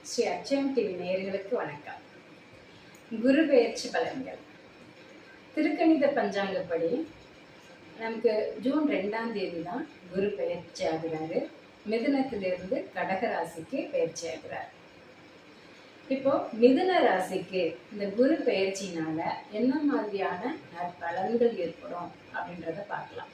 Sri அச்சயம் TV நேயர்களுக்கு வணக்கம். குரு பெயர்ச்சி பலன்கள். திருக்கணித பஞ்சாங்கப்படி நமக்கு ஜூன் 2ஆம் தேதி தான் குரு பெயர்ச்சி ஆகிறாரு. மிதுனத்திலிருந்து கடக ராசிக்கு பெயர்ச்சி ஆகிறார். இப்போ மிதுன ராசிக்கு இந்த குரு பெயர்ச்சினால என்ன மாதிரியான பலன்கள் ஏற்படும் அப்படின்றத பார்க்கலாம்.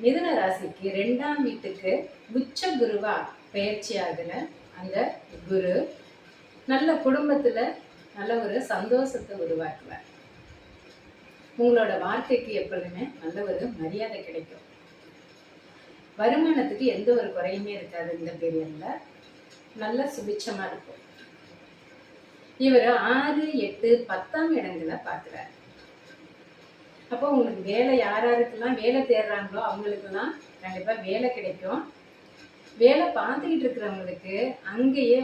மிதுன ராசிக்கு 2ஆம் வீட்டுக்கு உச்ச குருவா பெயர்ச்சி ஆகிற அந்த குரு நல்ல குடும்பத்துல நல்ல ஒரு சந்தோஷத்தை உருவாக்குவார். உங்களோட வாழ்க்கைக்கு எப்பொழுதுமே நல்ல ஒரு மரியாதை கிடைக்கும். வருமானத்துக்கு எந்த ஒரு குறையுமே இருக்காது. இந்த பீரியட்ல நல்ல சுபிட்சமா இருக்கும். இவர் 6, 8, 10ஆம் இடங்களை பார்க்கிறார். அப்போ உங்களுக்கு வேலை யாராருக்கெல்லாம் வேலை தேடுறாங்களோ அவங்களுக்கெல்லாம் கண்டிப்பா வேலை கிடைக்கும். வேலை பார்த்துக்கிட்டு இருக்கிறவங்களுக்கு அங்கேயே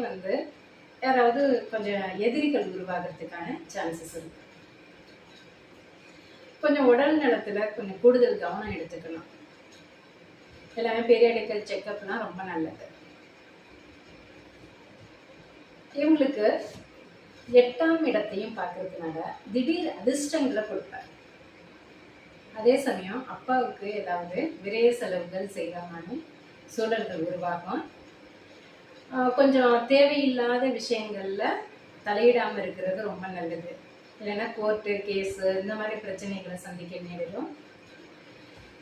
யாராவது கொஞ்சம் எதிரிகள் உருவாகிறதுக்கான சான்சஸ் இருக்கு. கொஞ்சம் உடல் நலத்துல கொஞ்சம் கூடுதல் கவனம் எடுத்துக்கணும். எல்லாமே பீரியாடிக்கல் செக்அப்லாம் ரொம்ப நல்லது. இவங்களுக்கு 8ஆம் இடத்தையும் பார்க்கறதுனால திடீர் அதிர்ஷ்டங்களை கொடுப்பார். அதே சமயம் அப்பாவுக்கு ஏதாவது விரைய செலவுகள் செய்யலாமான்னு சூழல்கள் உருவாகும். கொஞ்சம் தேவையில்லாத விஷயங்கள்ல தலையிடாம இருக்கிறது ரொம்ப நல்லது. இல்லைன்னா கோர்ட்டு கேஸு இந்த மாதிரி பிரச்சனைகளை சந்திக்க நேரிடும்.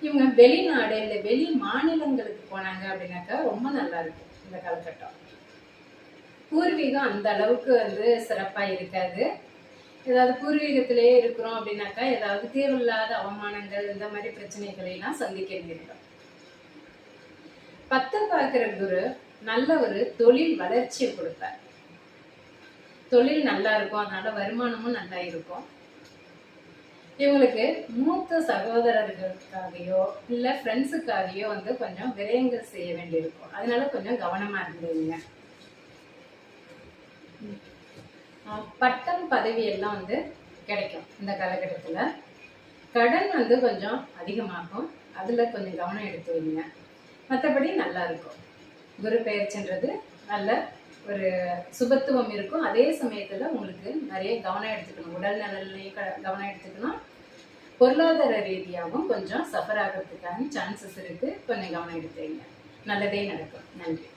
இவங்க வெளிநாடு இல்லை வெளி மாநிலங்களுக்கு போனாங்க அப்படின்னாக்கா ரொம்ப நல்லா இருக்கும் இந்த காலகட்டம். பூர்வீகம் அந்த அளவுக்கு சிறப்பா இருக்காது. ஏதாவது பூர்வீகத்திலேயே இருக்கிறோம் அப்படின்னாக்கா ஏதாவது தேவையில்லாத அவமானங்கள் இந்த மாதிரி பிரச்சனைகளை எல்லாம் சந்திக்க நேரிடும். 10 பார்க்கிற குரு நல்ல ஒரு தொழில் வளர்ச்சியை கொடுப்பார். தொழில் நல்லா இருக்கும், அதனால வருமானமும் நல்லா இருக்கும். இவங்களுக்கு மூத்த சகோதரர்களுக்காகவோ இல்ல ஃப்ரெண்ட்ஸுக்காகவோ கொஞ்சம் விரயங்கள் செய்ய வேண்டியிருக்கும். அதனால கொஞ்சம் கவனமா இருந்துருங்க. பட்டம் பதவி எல்லாம் கிடைக்கும் இந்த காலகட்டத்துல. கடன் கொஞ்சம் அதிகமாகும், அதுல கொஞ்சம் கவனம் எடுத்து வைங்க. மற்றபடி நல்லா இருக்கும். குரு பெயர்ச்சின்றது நல்ல ஒரு சுபத்துவம் இருக்கும். அதே சமயத்துல உங்களுக்கு நிறைய கவனம் எடுத்துக்கணும். உடல் நலன்லையும் கவனம் எடுத்துக்கணும். பொருளாதார ரீதியாகவும் கொஞ்சம் சஃபர் ஆகிறதுக்கான சான்சஸ் இருக்கு. கொஞ்சம் கவனம் எடுத்துங்க. நல்லதே நடக்கும். நன்றி.